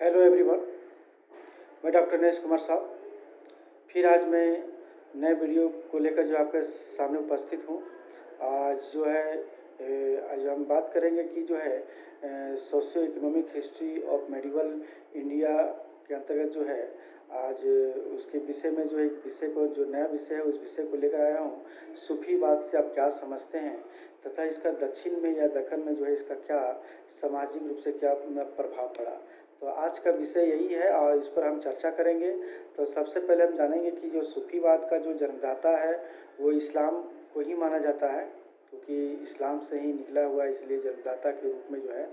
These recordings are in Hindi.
हेलो एवरीवन, मैं डॉक्टर नरेश कुमार साहब फिर आज मैं नए वीडियो को लेकर जो आपके सामने उपस्थित हूँ। आज जो है आज हम बात करेंगे कि जो है socio economic history of medieval India के अंतर्गत जो है आज उसके विषय में जो एक विषय को जो नया विषय है उस विषय को लेकर आया हूँ। सूफीवाद से आप क्या समझते हैं तथा इसका दक्षिण में या दक्कन में जो है इसका क्या सामाजिक रूप से क्या प्रभाव पड़ा। तो आज का विषय यही है और इस पर हम चर्चा करेंगे। तो सबसे पहले हम जानेंगे कि जो सूफीवाद का जो जन्मदाता है वो इस्लाम को ही माना जाता है, क्योंकि इस्लाम से ही निकला हुआ है, इसलिए जन्मदाता के रूप में जो है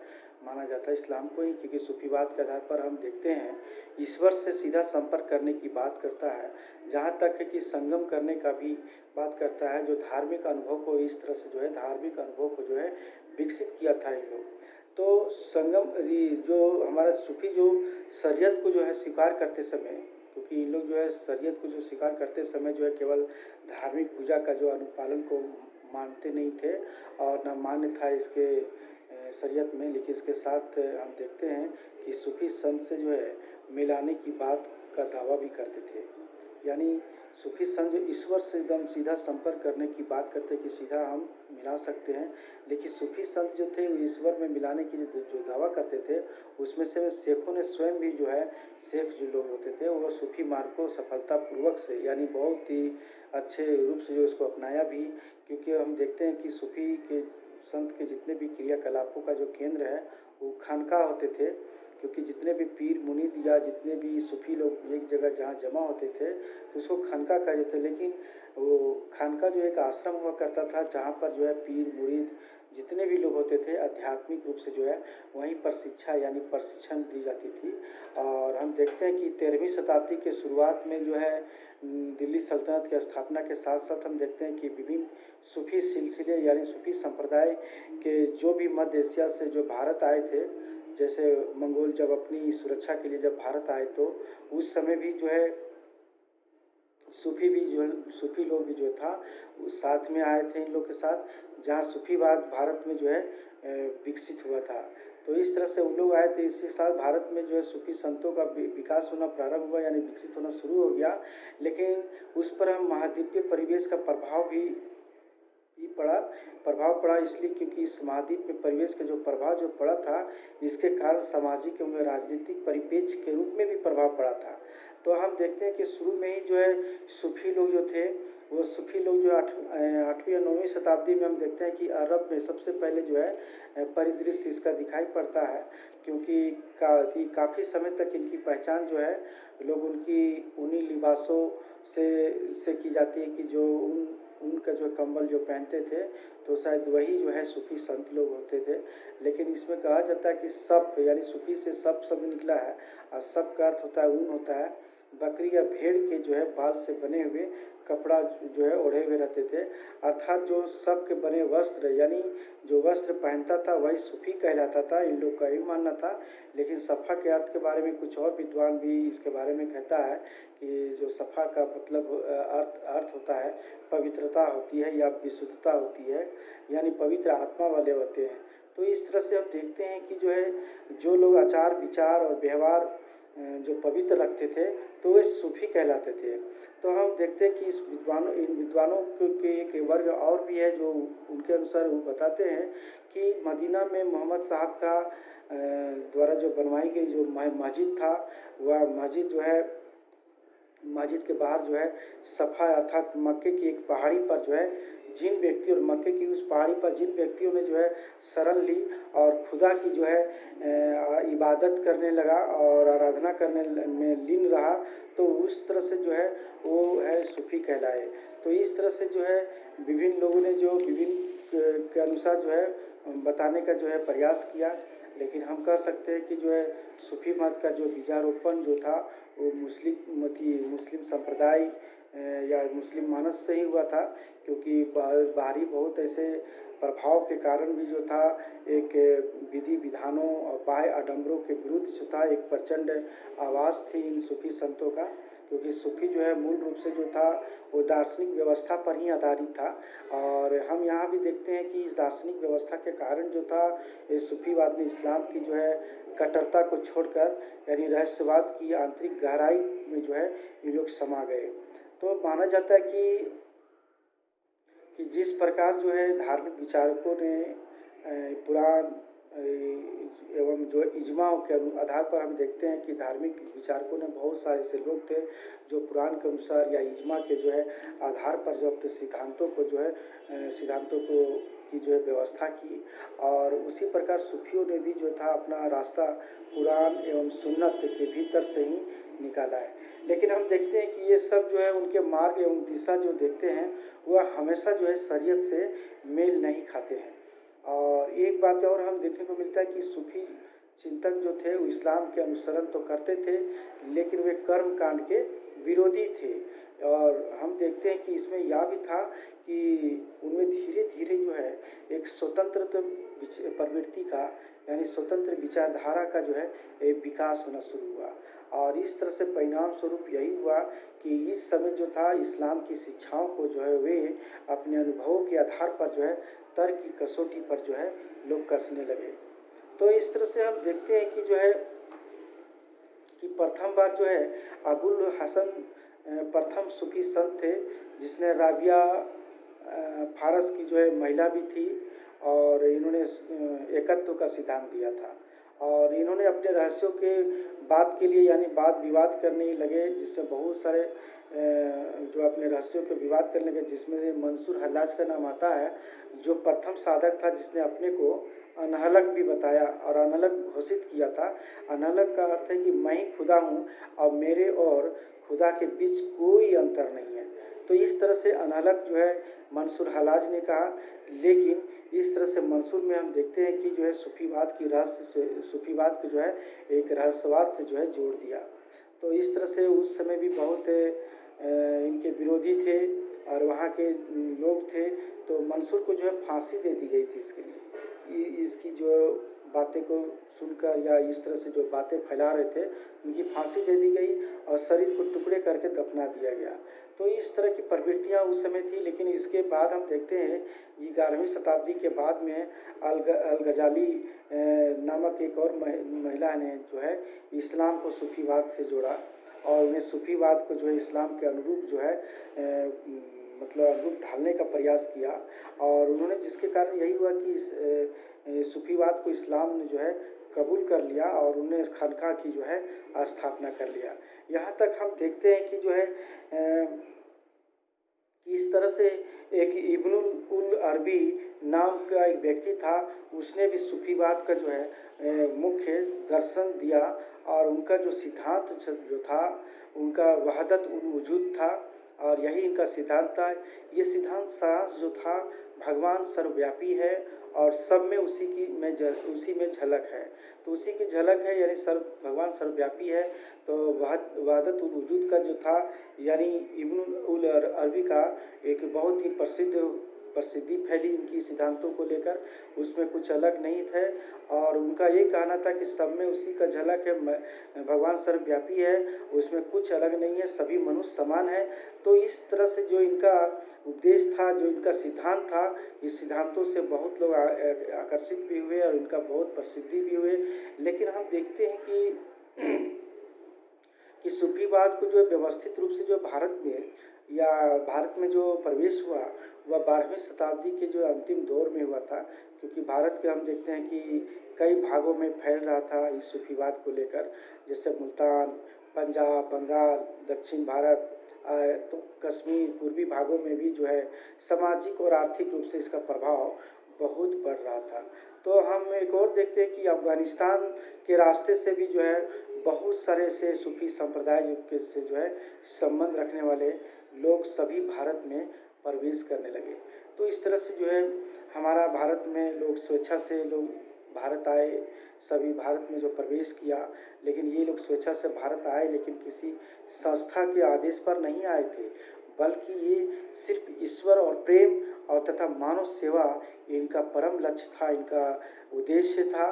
माना जाता है इस्लाम को ही। क्योंकि सूफीवाद के आधार पर हम देखते हैं ईश्वर से सीधा संपर्क करने की बात करता है, जहाँ तक है कि संगम करने का भी बात करता है। जो धार्मिक अनुभव को इस तरह से जो है धार्मिक अनुभव को जो है विकसित किया था इन लोग। तो संगम जो हमारा सूफी जो शरीयत को जो है स्वीकार करते समय, क्योंकि इन लोग जो है शरीयत को जो स्वीकार करते समय जो है केवल धार्मिक पूजा का जो अनुपालन को मानते नहीं थे और न मान्य था इसके शरीयत में, लेकिन इसके साथ हम देखते हैं कि सूफी संत से जो है मिलाने की बात का दावा भी करते थे। यानी सूफी संत जो ईश्वर से एकदम सीधा संपर्क करने की बात करते कि सीधा हम मिला सकते हैं, लेकिन सूफी संत जो थे वो ईश्वर में मिलाने की जो दावा करते थे उसमें से शेखों ने स्वयं भी जो है शेख जो लोग होते थे वो सूफी मार्ग को सफलतापूर्वक से यानी बहुत ही अच्छे रूप से जो इसको अपनाया भी। क्योंकि हम देखते हैं कि सूफी के संत के जितने भी क्रियाकलापों का जो केंद्र है वो खानका होते थे, क्योंकि जितने भी पीर मुनीद या जितने भी सूफी लोग एक जगह जहाँ जमा होते थे तो उसको खानका कहा जाता है। लेकिन वो खानका जो एक आश्रम हुआ करता था जहाँ पर जो है पीर मुरीद जितने भी लोग होते थे आध्यात्मिक रूप से जो है वहीं पर शिक्षा यानी प्रशिक्षण दी जाती थी। और हम देखते हैं कि 13वीं शताब्दी के शुरुआत में जो है दिल्ली सल्तनत की स्थापना के साथ साथ हम देखते हैं कि विभिन्न सूफी सिलसिले यानी सूफी संप्रदाय के जो भी मध्य एशिया से जो भारत आए थे, जैसे मंगोल जब अपनी सुरक्षा के लिए जब भारत आए तो उस समय भी जो है सूफी लोग भी जो था उस साथ में आए थे इन लोग के साथ, जहाँ सूफीवाद भारत में जो है विकसित हुआ था। तो इस तरह से उन लोग आए थे, इसके साथ भारत में जो है सूफी संतों का विकास होना प्रारंभ हुआ यानी विकसित होना शुरू हो गया। लेकिन उस पर हम महाद्वीपीय परिवेश का प्रभाव पड़ा इसलिए क्योंकि इस महाद्वीप में परिवेश का जो प्रभाव जो पड़ा था इसके कारण सामाजिक एवं राजनीतिक परिप्रेक्ष्य के रूप में भी प्रभाव पड़ा था। तो हम देखते हैं कि शुरू में ही जो है सूफी लोग जो थे वो सूफी लोग जो 8वीं या 9वीं शताब्दी में हम देखते हैं कि अरब में सबसे पहले जो है परिदृश्य इसका दिखाई पड़ता है, क्योंकि काफ़ी समय तक इनकी पहचान जो है लोग उन्हीं लिबासों से की जाती है कि जो उनका जो कंबल जो पहनते थे तो शायद वही जो है सूफी संत लोग होते थे। लेकिन इसमें कहा जाता है कि सब यानी सूफी से सब शब्द निकला है और सब का अर्थ होता है ऊन होता है। बकरी या भेड़ के जो है बाल से बने हुए कपड़ा जो है ओढ़े हुए रहते थे, अर्थात जो सब के बने वस्त्र यानी जो वस्त्र पहनता था वही सूफी कहलाता था, इन लोग का ही मानना था। लेकिन सफ़ा के अर्थ के बारे में कुछ और विद्वान भी इसके बारे में कहता है कि जो सफ़ा का मतलब अर्थ होता है पवित्रता होती है या विशुद्धता होती है, यानी पवित्र आत्मा वाले होते हैं। तो इस तरह से हम देखते हैं कि जो है जो लोग आचार विचार और व्यवहार जो पवित्र रखते थे तो वे सूफी कहलाते थे। तो हम देखते हैं कि इन विद्वानों के एक वर्ग और भी है जो उनके अनुसार वो बताते हैं कि मदीना में मोहम्मद साहब का द्वारा जो बनवाई गई जो मस्जिद था वह मस्जिद जो है मस्जिद के बाहर जो है सफ़ा अर्थात मक्के की एक पहाड़ी पर जो है जिन व्यक्तियों मक्के की उस पहाड़ी पर जिन व्यक्तियों ने जो है शरण ली और खुदा की जो है इबादत करने लगा और आराधना करने में लीन रहा, तो उस तरह से जो है वो है सूफी कहलाए। तो इस तरह से जो है विभिन्न लोगों ने जो विभिन्न के अनुसार जो है बताने का जो है प्रयास किया। लेकिन हम कह सकते हैं कि जो है सूफी मत का जो बीजारोपण जो था वो मुस्लिम संप्रदाय या मुस्लिम मानस से ही हुआ था, क्योंकि बाहरी बहुत ऐसे प्रभाव के कारण भी जो था एक विधि विधानों और बाह्य आडंबरों के विरुद्ध जो था एक प्रचंड आवाज़ थी इन सूफी संतों का। क्योंकि सूफी जो है मूल रूप से जो था वो दार्शनिक व्यवस्था पर ही आधारित था, और हम यहाँ भी देखते हैं कि इस दार्शनिक व्यवस्था के कारण जो था ये सूफीवाद ने इस्लाम की जो है कट्टरता को छोड़कर यानी रहस्यवाद की आंतरिक गहराई में जो है ये लोग समा गए। तो माना जाता है कि जिस प्रकार जो है धार्मिक विचारकों ने पुराण एवं जो इज्मा के आधार पर हम देखते हैं कि धार्मिक विचारकों ने बहुत सारे ऐसे लोग थे जो पुराण के अनुसार या इज्मा के जो है आधार पर जो अपने सिद्धांतों को जो है सिद्धांतों को की जो है व्यवस्था की, और उसी प्रकार सूफियों ने भी जो था अपना रास्ता कुरान एवं सुन्नत के भीतर से ही निकाला है। लेकिन हम देखते हैं कि ये सब जो है उनके मार्ग एवं दिशा जो देखते हैं वह हमेशा जो है शरीयत से मेल नहीं खाते हैं। और एक बात और हम देखने को मिलता है कि सूफी चिंतक जो थे वो इस्लाम के अनुसरण तो करते थे, लेकिन वे कर्म कांड के विरोधी थे। और हम देखते हैं कि इसमें यह भी था कि उनमें धीरे धीरे जो है एक स्वतंत्र प्रवृत्ति का यानी स्वतंत्र विचारधारा का जो है विकास होना शुरू हुआ, और इस तरह से परिणाम स्वरूप यही हुआ कि इस समय जो था इस्लाम की शिक्षाओं को जो है वे अपने अनुभवों के आधार पर जो है तर्क की कसौटी पर जो है लोग कसने लगे। तो इस तरह से हम देखते हैं कि जो है कि प्रथम बार जो है अबुल हसन प्रथम सूफी संत थे, जिसने राबिया फारस की जो है महिला भी थी, और इन्होंने एकत्व का सिद्धांत दिया था। और इन्होंने अपने रहस्यों के बात के लिए यानी वाद विवाद करने लगे, जिसमें बहुत सारे जो अपने रहस्यों के विवाद करने लगे, जिसमें से मंसूर हल्लाज का नाम आता है, जो प्रथम साधक था जिसने अपने को अनहलक भी बताया और अनहलक घोषित किया था। अनहलक का अर्थ है कि मैं ही खुदा हूँ और मेरे और खुदा के बीच कोई अंतर नहीं है। तो इस तरह से अनहलक जो है मंसूर हल्लाज ने कहा, लेकिन इस तरह से मंसूर में हम देखते हैं कि जो है सूफीवाद की रहस्य से सूफीवाद को जो है एक रहस्यवाद से जो है जोड़ दिया। तो इस तरह से उस समय भी बहुत इनके विरोधी थे और वहाँ के लोग थे, तो मंसूर को जो है फांसी दे दी गई थी इसके लिए। इसकी जो बातें को सुनकर या इस तरह से जो बातें फैला रहे थे उनकी फांसी दे दी गई और शरीर को टुकड़े करके दफना दिया गया। तो इस तरह की प्रवृत्तियाँ उस समय थी। लेकिन इसके बाद हम देखते हैं कि 11वीं शताब्दी के बाद में अल गजाली नामक एक और महिला ने जो है इस्लाम को सूफीवाद से जोड़ा और उन्हें सूफीवाद को जो है इस्लाम के अनुरूप जो है मतलब अनुरूप ढालने का प्रयास किया, और उन्होंने जिसके कारण यही हुआ कि इस सूफीवाद को इस्लाम ने जो है कबूल कर लिया और उन्हें खानका की जो है स्थापना कर लिया। यहाँ तक हम देखते हैं कि जो है कि इस तरह से एक इब्नुल उल अरबी नाम का एक व्यक्ति था, उसने भी सूफीवाद का जो है मुख्य दर्शन दिया, और उनका जो सिद्धांत जो था उनका वहदत उल वजूद था, और यही इनका सिद्धांत था। ये सिद्धांत सारांश जो था भगवान सर्वव्यापी है और सब में उसी में झलक है। तो उसी की झलक है यानी भगवान सर्वव्यापी है। तो वहदत उल वजूद का जो था यानी इब्नुल उल अरबी का एक बहुत ही प्रसिद्धि फैली इनकी सिद्धांतों को लेकर, उसमें कुछ अलग नहीं थे, और उनका ये कहना था कि सब में उसी का झलक है, भगवान सर्वव्यापी है, उसमें कुछ अलग नहीं है, सभी मनुष्य समान है। तो इस तरह से जो इनका उपदेश था, जो इनका सिद्धांत था, इस सिद्धांतों से बहुत लोग आकर्षित भी हुए और इनका बहुत प्रसिद्धि भी हुए। लेकिन हम देखते हैं कि सूफीवाद को जो व्यवस्थित रूप से जो भारत में जो प्रवेश हुआ वह 12वीं शताब्दी के जो अंतिम दौर में हुआ था, क्योंकि भारत के हम देखते हैं कि कई भागों में फैल रहा था इस सूफीवाद को लेकर, जैसे मुल्तान, पंजाब, बंगाल, दक्षिण भारत, तो कश्मीर, पूर्वी भागों में भी जो है सामाजिक और आर्थिक रूप से इसका प्रभाव बहुत बढ़ रहा था। तो हम एक और देखते हैं कि अफ़गानिस्तान के रास्ते से भी जो है बहुत सारे ऐसे सूफी संप्रदाय से जो है संबंध रखने वाले लोग सभी भारत में प्रवेश करने लगे। तो इस तरह से जो है हमारा भारत में लोग स्वेच्छा से लोग भारत आए, सभी भारत में जो प्रवेश किया, लेकिन ये लोग स्वेच्छा से भारत आए लेकिन किसी संस्था के आदेश पर नहीं आए थे, बल्कि ये सिर्फ ईश्वर और प्रेम और तथा मानव सेवा इनका परम लक्ष्य था, इनका उद्देश्य था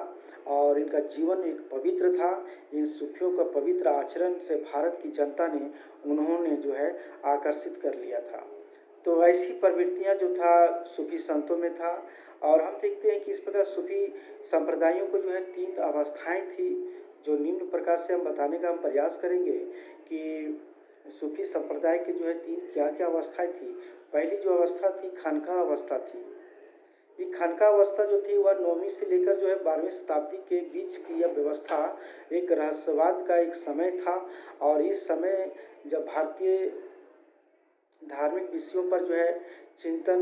और इनका जीवन एक पवित्र था। इन सूफियों का पवित्र आचरण से भारत की जनता ने उन्होंने जो है आकर्षित कर लिया था। तो ऐसी प्रवृत्तियां जो था सूफी संतों में था। और हम देखते हैं कि इस प्रकार सूफी संप्रदायों को जो है 3 अवस्थाएं थी, जो निम्न प्रकार से हम बताने का हम प्रयास करेंगे कि सूफी संप्रदाय के जो है 3 क्या क्या अवस्थाएं थी। पहली जो अवस्था थी खानका अवस्था थी। ये खानका अवस्था जो थी वह 9वीं से लेकर जो है 12वीं शताब्दी के बीच की यह व्यवस्था एक रहस्यवाद का एक समय था। और इस समय जब भारतीय धार्मिक विषयों पर जो है चिंतन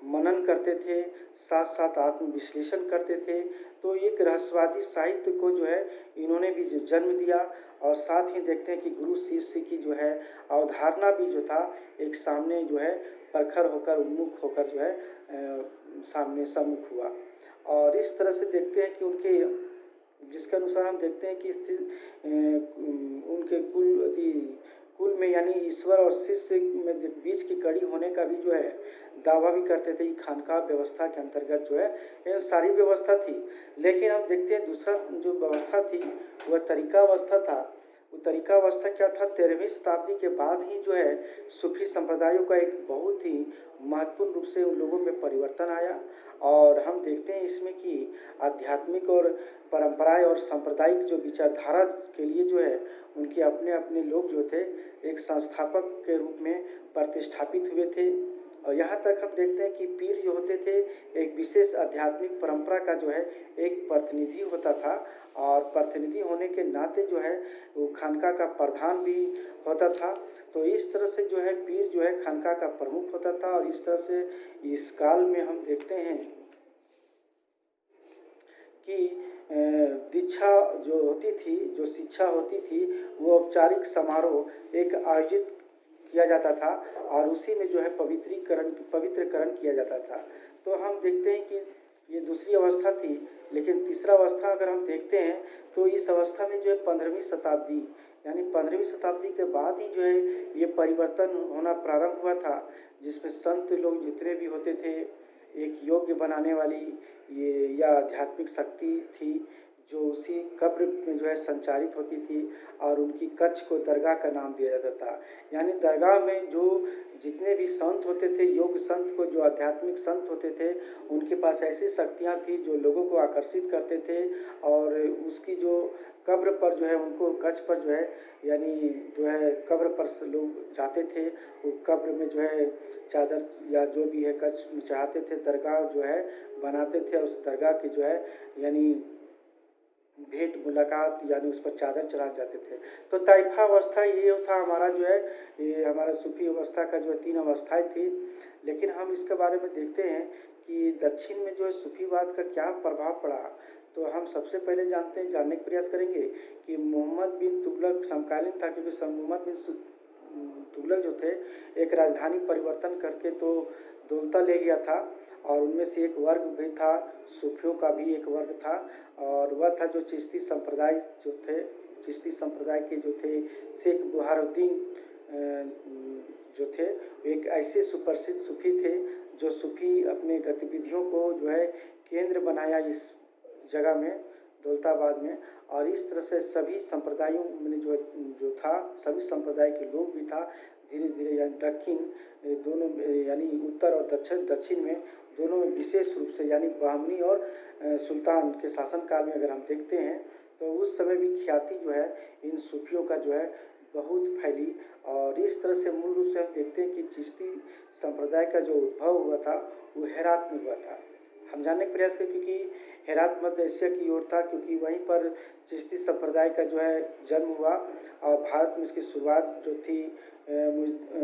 मनन करते थे, साथ साथ आत्मविश्लेषण करते थे, तो एक रहस्यवादी साहित्य को जो है इन्होंने भी जन्म दिया। और साथ ही देखते हैं कि गुरु शिष्य की जो है अवधारणा भी जो था एक सामने जो है प्रखर होकर उन्मुख होकर जो है सामने सम्मुख हुआ। और इस तरह से देखते हैं कि उनके जिसके अनुसार हम देखते हैं कि उनके कुल में यानी ईश्वर और शिष्य में बीच की कड़ी होने का भी जो है दावा भी करते थे। खानका व्यवस्था के अंतर्गत जो है यह सारी व्यवस्था थी। लेकिन हम देखते हैं दूसरा जो व्यवस्था थी वह तरीका अवस्था था। वो तरीका अवस्था क्या था, 13वीं शताब्दी के बाद ही जो है सूफी संप्रदायों का एक बहुत ही महत्वपूर्ण रूप से उन लोगों में परिवर्तन आया। और हम देखते हैं इसमें कि आध्यात्मिक और परंपराएं और सांप्रदायिक जो विचारधारा के लिए जो है उनके अपने अपने लोग जो थे एक संस्थापक के रूप में प्रतिष्ठापित हुए थे। और यहाँ तक हम देखते हैं कि पीर जो होते थे एक विशेष आध्यात्मिक परंपरा का जो है एक प्रतिनिधि होता था। और प्रतिनिधि होने के नाते जो है वो खानका का प्रधान भी होता था। तो इस तरह से जो है पीर जो है खानका का प्रमुख होता था। और इस तरह से इस काल में हम देखते हैं कि दीक्षा जो होती थी, जो शिक्षा होती थी, वो औपचारिक समारोह एक आयोजित किया जाता था और उसी में जो है पवित्रकरण किया जाता था। तो हम देखते हैं कि ये दूसरी अवस्था थी। लेकिन तीसरा अवस्था अगर हम देखते हैं तो इस अवस्था में जो है 15वीं शताब्दी यानी 15वीं शताब्दी के बाद ही जो है ये परिवर्तन होना प्रारंभ हुआ था, जिसमें संत लोग जितने भी होते थे एक योग्य बनाने वाली ये या आध्यात्मिक शक्ति थी जो उसी कब्र में जो है संचारित होती थी। और उनकी कच्छ को दरगाह का नाम दिया जाता था। यानी दरगाह में जो जितने भी संत होते थे, योग संत को जो आध्यात्मिक संत होते थे, उनके पास ऐसी शक्तियाँ थी जो लोगों को आकर्षित करते थे। और उसकी जो कब्र पर जो है उनको कच्छ पर जो है यानी जो है कब्र पर से लोग जाते थे, वो कब्र में जो है चादर या जो भी है कच्छ चढ़ाते थे, दरगाह जो है बनाते थे। और उस दरगाह की जो है यानी भेंट मुलाकात यानी उस पर चादर चढ़ा जाते थे। तो ताइफा अवस्था ये था हमारा जो है ये हमारा सूफी अवस्था का जो है 3 अवस्थाएं थी। लेकिन हम इसके बारे में देखते हैं कि दक्षिण में जो है सूफीवाद का क्या प्रभाव पड़ा। तो हम सबसे पहले जानने का प्रयास करेंगे कि मोहम्मद बिन तुगलक समकालीन था, क्योंकि मोहम्मद बिन तुगलक जो थे एक राजधानी परिवर्तन करके तो दौलता ले गया था। और उनमें से एक वर्ग भी था, सूफियों का भी एक वर्ग था, और वह था जो चिश्ती संप्रदाय जो थे, चिश्ती संप्रदाय के जो थे शेख बुहारुद्दीन जो थे, एक ऐसे सुप्रसिद्ध सूफी थे जो सूफी अपने गतिविधियों को जो है केंद्र बनाया इस जगह में दौलताबाद में। और इस तरह से सभी संप्रदायों में जो था सभी संप्रदाय के लोग भी था धीरे धीरे यानी दक्षिण दोनों यानी उत्तर और दक्षिण में दोनों में विशेष रूप से यानी बहमनी और सुल्तान के शासनकाल में अगर हम देखते हैं तो उस समय भी ख्याति जो है इन सूफियों का जो है बहुत फैली। और इस तरह से मूल रूप से हम देखते हैं कि चिश्ती संप्रदाय का जो उद्भव हुआ था वो हेरात में हुआ था। हम जानने का प्रयास करें क्योंकि हेरात मध्य एशिया की ओर था, क्योंकि वहीं पर चिश्ती संप्रदाय का जो है जन्म हुआ। और भारत में इसकी शुरुआत जो थी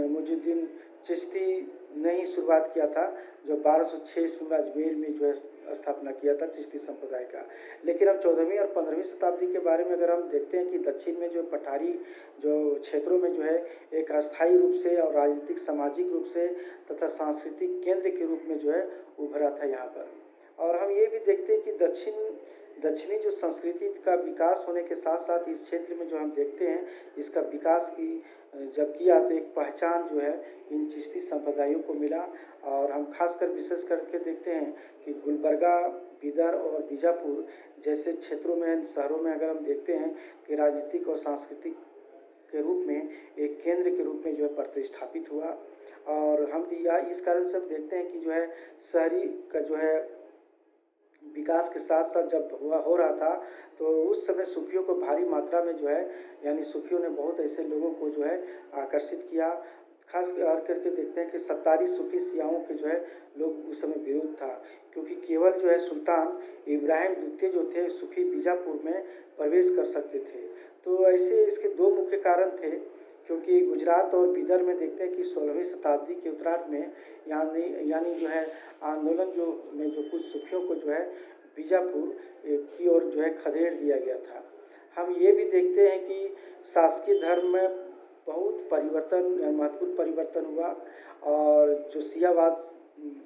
मुजुद्दीन चिश्ती ने ही शुरुआत किया था, जो 1206 ईस्वी में अजमेर में जो है स्थापना किया था चिश्ती संप्रदाय का। लेकिन हम 14वीं और 15वीं शताब्दी के बारे में अगर हम देखते हैं कि दक्षिण में जो पठारी जो क्षेत्रों में जो है एक अस्थायी रूप से और राजनीतिक सामाजिक रूप से तथा सांस्कृतिक केंद्र के रूप में जो है उभरा था यहाँ पर। और हम ये भी देखते हैं कि दक्षिण दक्षिणी जो संस्कृति का विकास होने के साथ साथ इस क्षेत्र में जो हम देखते हैं इसका विकास की जब किया तो एक पहचान जो है इन चिश्ती संप्रदायों को मिला। और हम खासकर विशेष करके देखते हैं कि गुलबर्गा, बिदर और बीजापुर जैसे क्षेत्रों में, शहरों में अगर हम देखते हैं कि राजनीतिक और सांस्कृतिक के रूप में एक केंद्र के रूप में जो है प्रतिष्ठापित हुआ। और हम या इस कारण से हम देखते हैं कि जो है शहरी का जो है विकास के साथ साथ जब हो रहा था तो उस समय सूफियों को भारी मात्रा में जो है यानी सूफियों ने बहुत ऐसे लोगों को जो है आकर्षित किया। खास करके देखते हैं कि सत्तारी सूफी सियाओं के जो है लोग उस समय विरोध था, क्योंकि केवल जो है सुल्तान इब्राहिम द्वितीय जो थे सूफी बीजापुर में प्रवेश कर सकते थे। तो ऐसे इसके दो मुख्य कारण थे, क्योंकि गुजरात और बिदर में देखते हैं कि 16वीं शताब्दी के उत्तरार्ध में यानी जो है आंदोलन जो कुछ सूफियों को जो है बीजापुर की ओर जो है खदेड़ दिया गया था। हम ये भी देखते हैं कि शासकीय धर्म में बहुत महत्वपूर्ण परिवर्तन हुआ और जो शियावाद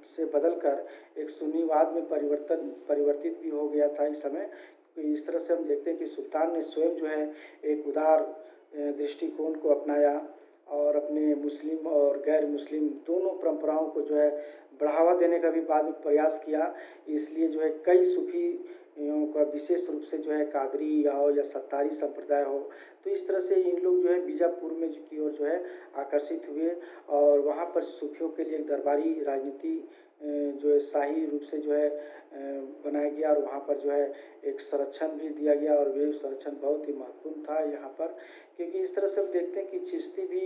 से बदलकर एक सुन्नीवाद में परिवर्तित भी हो गया था इस समय। इस तरह से हम देखते हैं कि सुल्तान ने स्वयं जो है एक उदार दृष्टिकोण को अपनाया और अपने मुस्लिम और गैर मुस्लिम दोनों परंपराओं को जो है बढ़ावा देने का भी बाद में प्रयास किया। इसलिए जो है कई सूफियों का विशेष रूप से जो है कादरी हो या सत्तारी संप्रदाय हो, तो इस तरह से इन लोग जो है बीजापुर में की ओर जो है आकर्षित हुए और वहाँ पर सूफियों के लिए एक दरबारी राजनीति जो है शाही रूप से जो है बनाया गया और वहाँ पर जो है एक संरक्षण भी दिया गया और वे संरक्षण बहुत ही महत्वपूर्ण था यहाँ पर, क्योंकि इस तरह से हम देखते हैं कि चिश्ती भी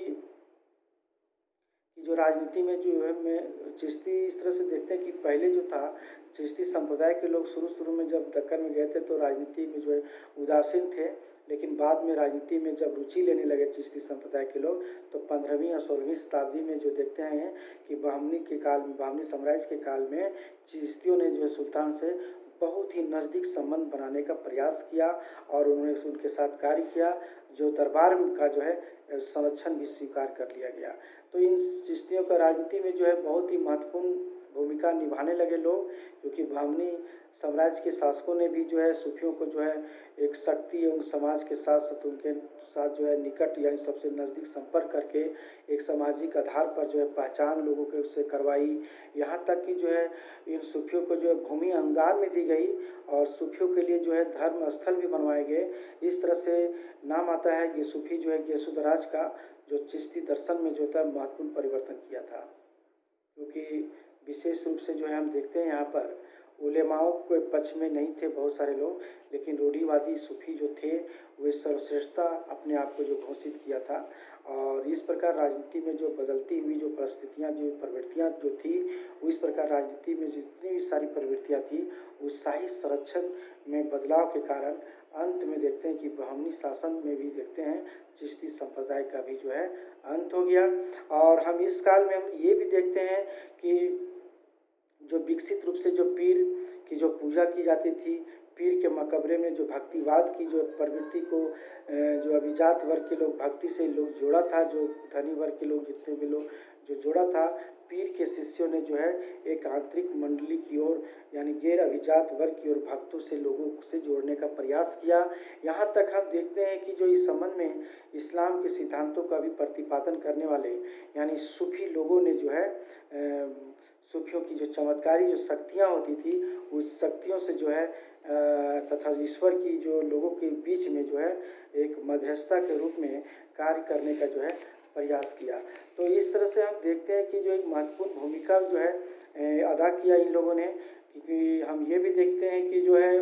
जो राजनीति में जो है चिश्ती इस तरह से देखते हैं कि पहले जो था चिश्ती संप्रदाय के लोग शुरू में जब दक्कन में गए थे तो राजनीति में जो है उदासीन थे, लेकिन बाद में राजनीति में जब रुचि लेने लगे चिश्ती संप्रदाय के लोग तो 15वीं और 16वीं शताब्दी में जो देखते हैं कि बहमनी साम्राज्य के काल में चिश्तियों ने जो है सुल्तान से बहुत ही नज़दीक संबंध बनाने का प्रयास किया और उन्होंने उनके साथ कार्य किया, जो दरबार का जो है संरक्षण भी स्वीकार कर लिया गया। तो इन चिश्तियों का राजनीति में जो है बहुत ही महत्वपूर्ण भूमिका निभाने लगे लोग, क्योंकि बहमनी साम्राज्य के शासकों ने भी जो है सूफियों को जो है एक शक्ति एवं समाज के साथ साथ उनके साथ जो है निकट यानी सबसे नज़दीक संपर्क करके एक सामाजिक आधार पर जो है पहचान लोगों के उससे करवाई। यहाँ तक कि जो है इन सूफियों को जो है भूमि अंगार में दी गई और सूफियों के लिए जो है धर्म स्थल भी बनवाए गए। इस तरह से नाम आता है कि सूफी जो है गेसुदराज का जो चिश्ती दर्शन में जो था महत्वपूर्ण परिवर्तन किया था, क्योंकि विशेष रूप से जो है हम देखते हैं यहाँ पर उलेमाओं के पक्ष में नहीं थे बहुत सारे लोग, लेकिन रूढ़िवादी सूफी जो थे वे सर्वश्रेष्ठता अपने आप को जो घोषित किया था। और इस प्रकार राजनीति में जो बदलती हुई जो परिस्थितियाँ जो प्रवृत्तियाँ जो थी उस प्रकार राजनीति में जितनी भी सारी प्रवृत्तियाँ थी उस शाही संरक्षण में बदलाव के कारण अंत में देखते हैं कि बहमनी शासन में भी देखते हैं चिश्ती संप्रदाय का भी जो है अंत हो गया। और हम इस काल में हम ये भी देखते हैं कि जो विकसित रूप से जो पीर की जो पूजा की जाती थी, पीर के मकबरे में जो भक्तिवाद की जो प्रवृत्ति को जो अभिजात वर्ग के लोग भक्ति से लोग जोड़ा था, जो धनी वर्ग के लोग जितने भी लोग जो जोड़ा था, पीर के शिष्यों ने जो है एक आंतरिक मंडली की ओर यानी गैर अभिजात वर्ग की ओर भक्तों से लोगों से जोड़ने का प्रयास किया। यहाँ तक हम देखते हैं कि जो इस संबंध में इस्लाम के सिद्धांतों का भी प्रतिपादन करने वाले यानी सूफी लोगों ने जो है सूफियों की जो चमत्कारी जो शक्तियाँ होती थी उस शक्तियों से जो है तथा ईश्वर की जो लोगों के बीच में जो है एक मध्यस्थता के रूप में कार्य करने का जो है प्रयास किया। तो इस तरह से हम देखते हैं कि जो एक महत्वपूर्ण भूमिका जो है अदा किया इन लोगों ने, क्योंकि हम ये भी देखते हैं कि जो है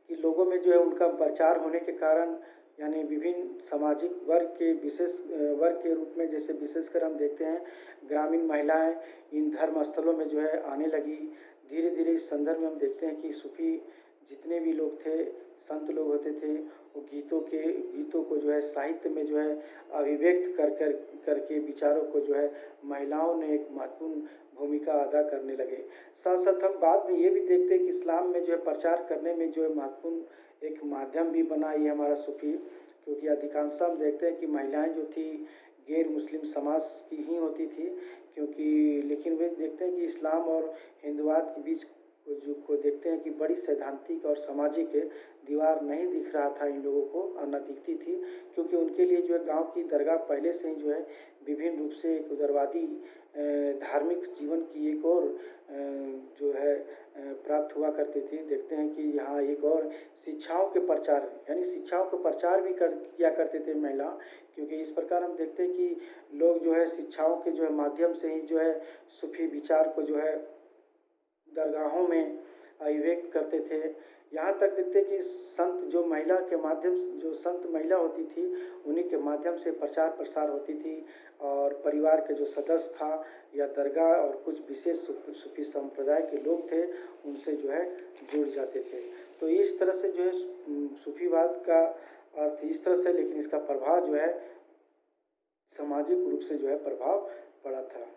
कि लोगों में जो है उनका प्रचार होने के कारण यानी विभिन्न सामाजिक वर्ग के विशेष वर्ग के रूप में जैसे विशेषकर हम देखते हैं ग्रामीण महिलाएं इन धर्म स्थलों में जो है आने लगी। धीरे धीरे इस संदर्भ में हम देखते हैं कि सूफी जितने भी लोग थे, संत लोग होते थे, वो गीतों को जो है साहित्य में जो है अभिव्यक्त करके विचारों को जो है महिलाओं ने एक महत्वपूर्ण भूमिका अदा करने लगे। साथ साथ हम बाद में ये भी देखते हैं कि इस्लाम में जो है प्रचार करने में जो है महत्वपूर्ण एक माध्यम भी बना ये हमारा सूफी, क्योंकि अधिकांश हम देखते हैं कि महिलाएं जो थी गैर मुस्लिम समाज की ही होती थी, क्योंकि लेकिन वे देखते हैं कि इस्लाम और हिंदुवाद के बीच को देखते हैं कि बड़ी सैद्धांतिक और सामाजिक दीवार नहीं दिख रहा था इन लोगों को, और न दिखती थी, क्योंकि उनके लिए जो है गांव की दरगाह पहले से ही जो है विभिन्न रूप से एक उदारवादी धार्मिक जीवन की एक और जो है प्राप्त हुआ करती थी। देखते हैं कि यहाँ एक और शिक्षाओं के प्रचार, यानी शिक्षाओं का प्रचार भी किया करते थे महिला, क्योंकि इस प्रकार हम देखते हैं कि लोग जो है शिक्षाओं के जो है माध्यम से ही जो है सूफी विचार को जो है दरगाहों में अभिव्यक्त करते थे। यहाँ तक देखते हैं कि संत जो महिला के माध्यम से, जो संत महिला होती थी उन्हीं के माध्यम से प्रचार प्रसार होती थी, और परिवार के जो सदस्य था या दरगाह और कुछ विशेष सूफी संप्रदाय के लोग थे उनसे जो है जुड़ जाते थे। तो इस तरह से जो है सूफीवाद का अर्थ इस तरह से, लेकिन इसका प्रभाव जो है सामाजिक रूप से जो है प्रभाव पड़ा था।